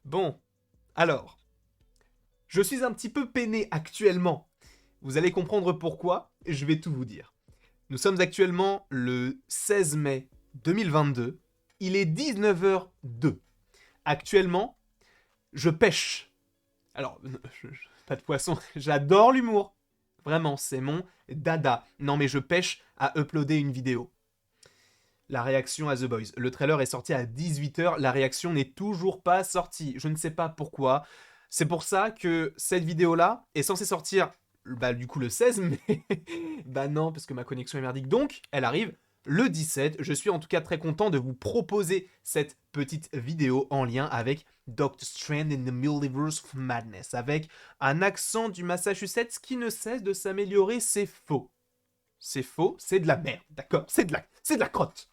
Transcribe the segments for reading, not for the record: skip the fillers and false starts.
Bon, alors, je suis un petit peu peiné actuellement. Vous allez comprendre pourquoi, et je vais tout vous dire. Nous sommes actuellement le 16 mai 2022. Il est 19h02. Actuellement, je pêche. Alors, pas de poisson, j'adore l'humour. Vraiment, c'est mon dada. Non mais je pêche à uploader une vidéo. La réaction à The Boys. Le trailer est sorti à 18h, la réaction n'est toujours pas sortie. Je ne sais pas pourquoi. C'est pour ça que cette vidéo-là est censée sortir, bah du coup le 16, mais bah non, parce que ma connexion est merdique. Donc, elle arrive le 17. Je suis en tout cas très content de vous proposer cette petite vidéo en lien avec Doctor Strange in the Multiverse of Madness, avec un accent du Massachusetts qui ne cesse de s'améliorer. C'est faux. C'est faux, c'est de la merde, d'accord, c'est de la crotte.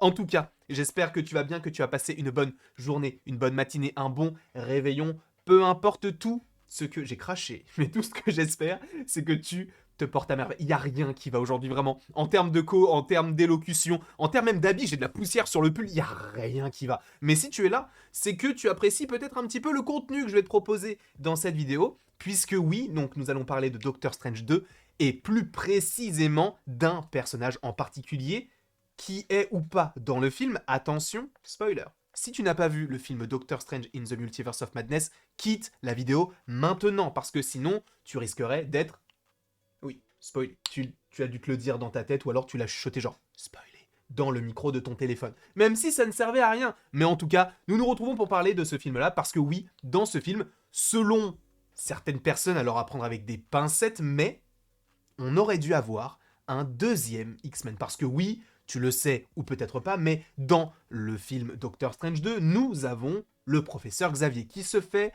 En tout cas, j'espère que tu vas bien, que tu as passé une bonne journée, une bonne matinée, un bon réveillon, peu importe tout ce que j'ai craché, mais tout ce que j'espère, c'est que tu te portes à merveille. Il n'y a rien qui va aujourd'hui vraiment. En termes de en termes d'élocution, en termes même d'habits, j'ai de la poussière sur le pull, il n'y a rien qui va. Mais si tu es là, c'est que tu apprécies peut-être un petit peu le contenu que je vais te proposer dans cette vidéo, puisque oui, donc nous allons parler de Doctor Strange 2, et plus précisément d'un personnage en particulier qui est ou pas dans le film. Attention, spoiler. Si tu n'as pas vu le film Doctor Strange in the Multiverse of Madness, quitte la vidéo maintenant, parce que sinon, tu risquerais d'être... Oui, spoilé. Tu as dû te le dire dans ta tête, ou alors tu l'as chuchoté genre, spoilé, dans le micro de ton téléphone. Même si ça ne servait à rien. Mais en tout cas, nous nous retrouvons pour parler de ce film-là, parce que oui, dans ce film, selon certaines personnes, alors à prendre avec des pincettes, mais on aurait dû avoir un deuxième X-Men. Parce que oui, tu le sais ou peut-être pas, mais dans le film Doctor Strange 2, nous avons le professeur Xavier qui se fait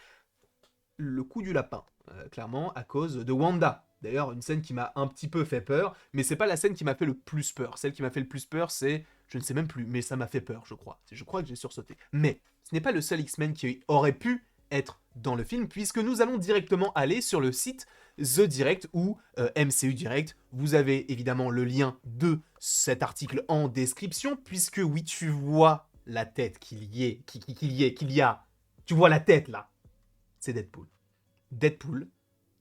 le coup du lapin, clairement, à cause de Wanda. D'ailleurs, une scène qui m'a un petit peu fait peur, mais c'est pas la scène qui m'a fait le plus peur. Celle qui m'a fait le plus peur, c'est... Je ne sais même plus, mais ça m'a fait peur, je crois. Je crois que j'ai sursauté. Mais ce n'est pas le seul X-Men qui aurait pu être dans le film, puisque nous allons directement aller sur le site The Direct ou MCU Direct. Vous avez évidemment le lien de cet article en description, puisque oui, tu vois la tête qu'il y a. Tu vois la tête là. C'est Deadpool. Deadpool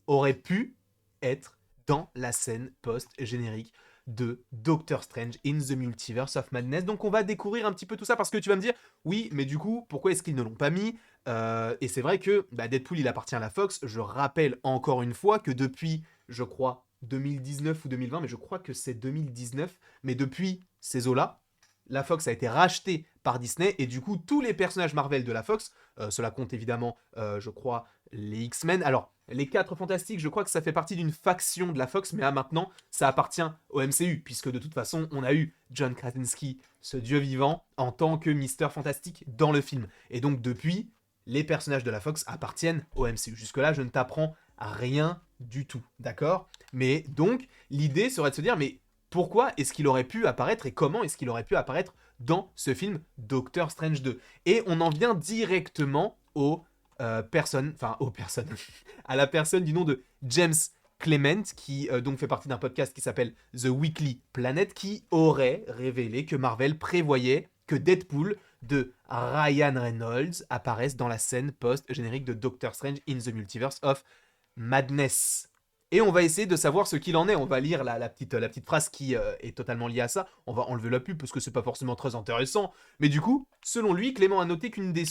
aurait pu être dans la scène post-générique de Doctor Strange in the Multiverse of Madness. Donc on va découvrir un petit peu tout ça parce que tu vas me dire, oui, mais du coup, pourquoi est-ce qu'ils ne l'ont pas mis Et c'est vrai que Deadpool, il appartient à la Fox. Je rappelle encore une fois que depuis, je crois, 2019 ou 2020, mais je crois que c'est 2019, mais depuis ces eaux-là, la Fox a été rachetée par Disney et du coup tous les personnages Marvel de la Fox, cela compte évidemment, je crois, les X-Men. Alors les 4 Fantastiques, je crois que ça fait partie d'une faction de la Fox, mais là maintenant ça appartient au MCU puisque de toute façon on a eu John Krasinski, ce dieu vivant, en tant que Mister Fantastique dans le film. Et donc depuis, les personnages de la Fox appartiennent au MCU. Jusque là, je ne t'apprends rien du tout, d'accord? Mais donc l'idée serait de se dire, mais pourquoi est-ce qu'il aurait pu apparaître et comment est-ce qu'il aurait pu apparaître dans ce film Doctor Strange 2. Et on en vient directement aux personnes, à la personne du nom de James Clement, qui donc fait partie d'un podcast qui s'appelle The Weekly Planet, qui aurait révélé que Marvel prévoyait que Deadpool de Ryan Reynolds apparaisse dans la scène post-générique de Doctor Strange in the Multiverse of Madness. Et on va essayer de savoir ce qu'il en est. On va lire la petite phrase qui est totalement liée à ça. On va enlever la pub parce que c'est pas forcément très intéressant. Mais du coup, selon lui, Clément a noté qu'une de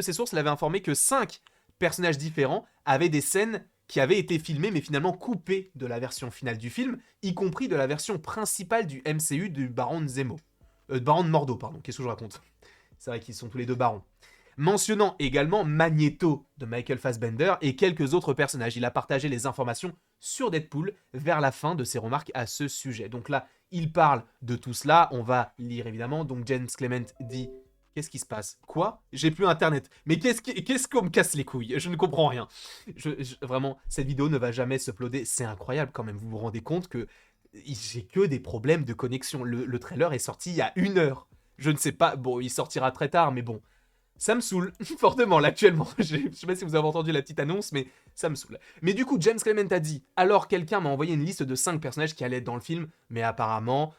ses sources l'avait informé que 5 personnages différents avaient des scènes qui avaient été filmées mais finalement coupées de la version finale du film, y compris de la version principale du MCU du Baron Zemo. Baron de Mordo, pardon, qu'est-ce que je raconte? C'est vrai qu'ils sont tous les deux barons. Mentionnant également Magneto de Michael Fassbender et quelques autres personnages. Il a partagé les informations sur Deadpool vers la fin de ses remarques à ce sujet. Donc là, il parle de tout cela. On va lire évidemment. Donc James Clement dit: qu'est-ce qui se passe? Quoi? J'ai plus internet. Mais qu'est-ce qu'on me casse les couilles? Je ne comprends rien. Vraiment, cette vidéo ne va jamais s'uploader. C'est incroyable quand même. Vous vous rendez compte que j'ai que des problèmes de connexion. Le trailer est sorti il y a 1 heure. Je ne sais pas. Bon, il sortira très tard, mais bon. Ça me saoule, fortement, là, actuellement. Je sais pas si vous avez entendu la petite annonce, mais ça me saoule. Mais du coup, James Clement a dit: alors quelqu'un m'a envoyé une liste de 5 personnages qui allaient être dans le film, mais apparemment,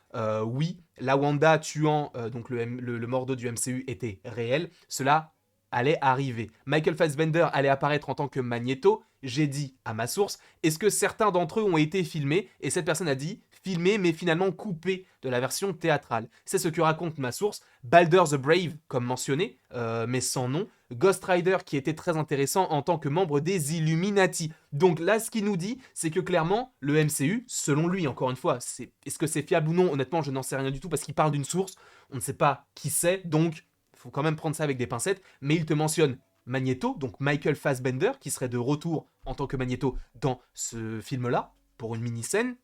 oui, la Wanda tuant donc le Mordo du MCU était réel. Cela allait arriver. Michael Fassbender allait apparaître en tant que Magneto. J'ai dit à ma source, est-ce que certains d'entre eux ont été filmés? Et cette personne a dit, filmés mais finalement coupés de la version théâtrale. C'est ce que raconte ma source. Balder the Brave, comme mentionné, mais sans nom. Ghost Rider, qui était très intéressant en tant que membre des Illuminati. Donc là, ce qu'il nous dit, c'est que clairement, le MCU, selon lui, encore une fois, est-ce que c'est fiable ou non? Honnêtement, je n'en sais rien du tout, parce qu'il parle d'une source, on ne sait pas qui c'est, donc il faut quand même prendre ça avec des pincettes, mais il te mentionne Magneto, donc Michael Fassbender, qui serait de retour en tant que Magneto dans ce film-là, pour une mini-scène.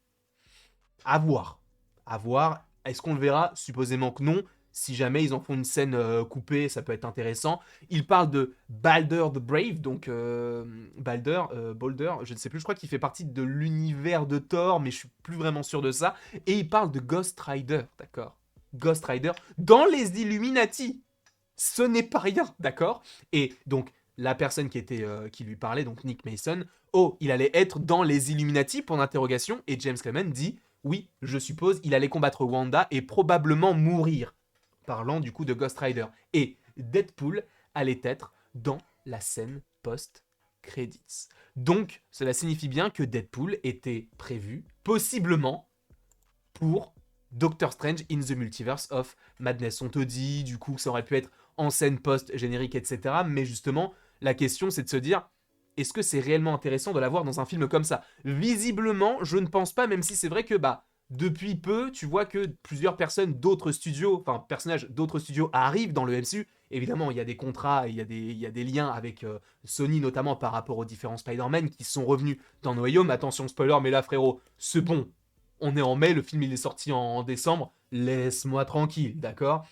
À voir. À voir. Est-ce qu'on le verra? Supposément que non. Si jamais ils en font une scène coupée, ça peut être intéressant. Il parle de Balder the Brave, donc Balder, je ne sais plus, je crois qu'il fait partie de l'univers de Thor, mais je suis plus vraiment sûr de ça. Et il parle de Ghost Rider, d'accord? Ghost Rider dans les Illuminati. Ce n'est pas rien, d'accord? Et donc, la personne qui lui parlait, donc Nick Mason, oh, il allait être dans les Illuminati, point d'interrogation, et James Clement dit, oui, je suppose, il allait combattre Wanda et probablement mourir, parlant du coup de Ghost Rider. Et Deadpool allait être dans la scène post-credits. Donc, cela signifie bien que Deadpool était prévu, possiblement, pour Doctor Strange in the Multiverse of Madness. On te dit, du coup, que ça aurait pu être en scène post-générique, etc. Mais justement, la question, c'est de se dire, est-ce que c'est réellement intéressant de l'avoir dans un film comme ça? Visiblement, je ne pense pas, même si c'est vrai que, depuis peu, tu vois que plusieurs personnes d'autres studios, enfin, personnages d'autres studios arrivent dans le MCU. Évidemment, il y a des contrats, il y a des liens avec Sony, notamment par rapport aux différents Spider-Man qui sont revenus dans No Way Home. Attention, spoiler, mais là, frérot, c'est bon. On est en mai, le film il est sorti en décembre. Laisse-moi tranquille, d'accord?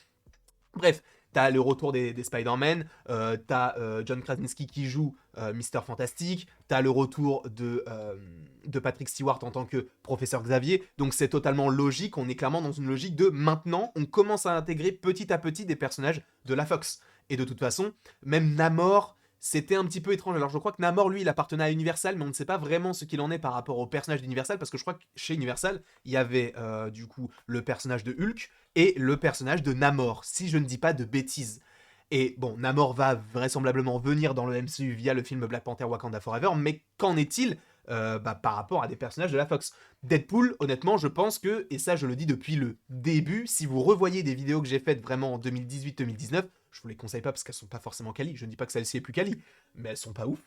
Bref, t'as le retour des Spider-Man, t'as John Krasinski qui joue Mister Fantastic, t'as le retour de Patrick Stewart en tant que professeur Xavier, donc c'est totalement logique, on est clairement dans une logique de maintenant, on commence à intégrer petit à petit des personnages de la Fox. Et de toute façon, même Namor, c'était un petit peu étrange. Alors je crois que Namor, lui, il appartenait à Universal, mais on ne sait pas vraiment ce qu'il en est par rapport au personnage d'Universal, parce que je crois que chez Universal, il y avait du coup le personnage de Hulk, et le personnage de Namor, si je ne dis pas de bêtises. Et bon, Namor va vraisemblablement venir dans le MCU via le film Black Panther Wakanda Forever, mais qu'en est-il par rapport à des personnages de la Fox? Deadpool, honnêtement, je pense que, et ça je le dis depuis le début, si vous revoyez des vidéos que j'ai faites vraiment en 2018-2019, je vous les conseille pas parce qu'elles sont pas forcément quali, je ne dis pas que celle-ci est plus quali, mais elles sont pas ouf.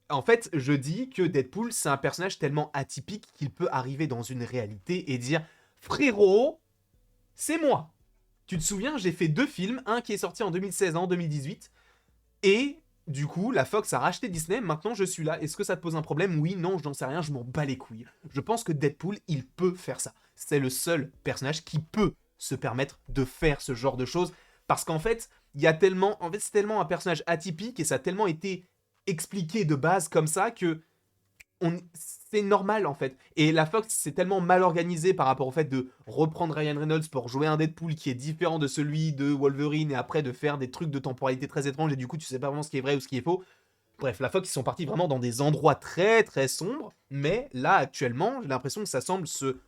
En fait, je dis que Deadpool, c'est un personnage tellement atypique qu'il peut arriver dans une réalité et dire « Frérot, c'est moi. Tu te souviens, j'ai fait 2 films, un qui est sorti en 2016 et en 2018, et du coup, la Fox a racheté Disney, maintenant je suis là. Est-ce que ça te pose un problème? Oui, non, je n'en sais rien, je m'en bats les couilles. Je pense que Deadpool, il peut faire ça. C'est le seul personnage qui peut se permettre de faire ce genre de choses, parce qu'en fait, il y a tellement... En fait, c'est tellement un personnage atypique, et ça a tellement été expliqué de base comme ça, que c'est normal en fait. Et la Fox, c'est tellement mal organisé par rapport au fait de reprendre Ryan Reynolds pour jouer un Deadpool qui est différent de celui de Wolverine et après de faire des trucs de temporalité très étranges et du coup tu sais pas vraiment ce qui est vrai ou ce qui est faux. Bref, la Fox, ils sont partis vraiment dans des endroits très très sombres, mais là actuellement, j'ai l'impression que ça semble se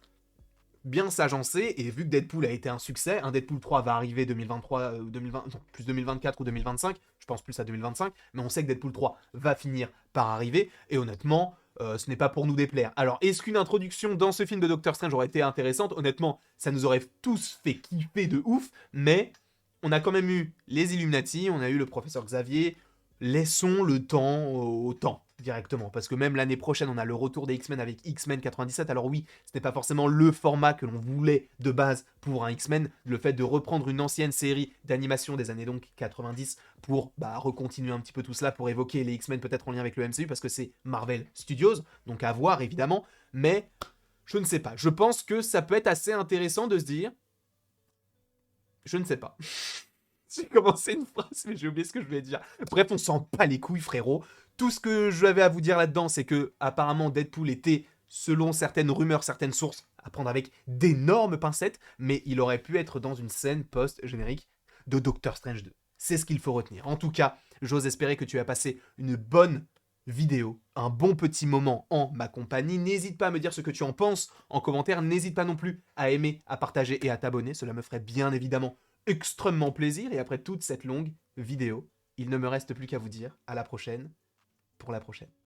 bien s'agencer, et vu que Deadpool a été un succès, un Deadpool 3 va arriver 2023 ou 2020, non, plus 2024 ou 2025, je pense plus à 2025, mais on sait que Deadpool 3 va finir par arriver, et honnêtement, ce n'est pas pour nous déplaire. Alors, est-ce qu'une introduction dans ce film de Doctor Strange aurait été intéressante? Honnêtement, ça nous aurait tous fait kiffer de ouf, mais on a quand même eu les Illuminati, on a eu le professeur Xavier, laissons le temps au temps directement, parce que même l'année prochaine on a le retour des X-Men avec X-Men 97. Alors oui, ce n'est pas forcément le format que l'on voulait de base pour un X-Men, le fait de reprendre une ancienne série d'animation des années donc 90 pour recontinuer un petit peu tout cela, pour évoquer les X-Men peut-être en lien avec le MCU, parce que c'est Marvel Studios, donc à voir évidemment, mais je ne sais pas, je pense que ça peut être assez intéressant de se dire, je ne sais pas. J'ai commencé une phrase, mais j'ai oublié ce que je voulais dire. Bref, on s'en bat les couilles, frérot. Tout ce que j'avais à vous dire là-dedans, c'est que apparemment Deadpool était, selon certaines rumeurs, certaines sources, à prendre avec d'énormes pincettes, mais il aurait pu être dans une scène post-générique de Doctor Strange 2. C'est ce qu'il faut retenir. En tout cas, j'ose espérer que tu as passé une bonne vidéo, un bon petit moment en ma compagnie. N'hésite pas à me dire ce que tu en penses en commentaire. N'hésite pas non plus à aimer, à partager et à t'abonner. Cela me ferait bien évidemment extrêmement plaisir. Et après toute cette longue vidéo, Il ne me reste plus qu'à vous dire à la prochaine pour la prochaine.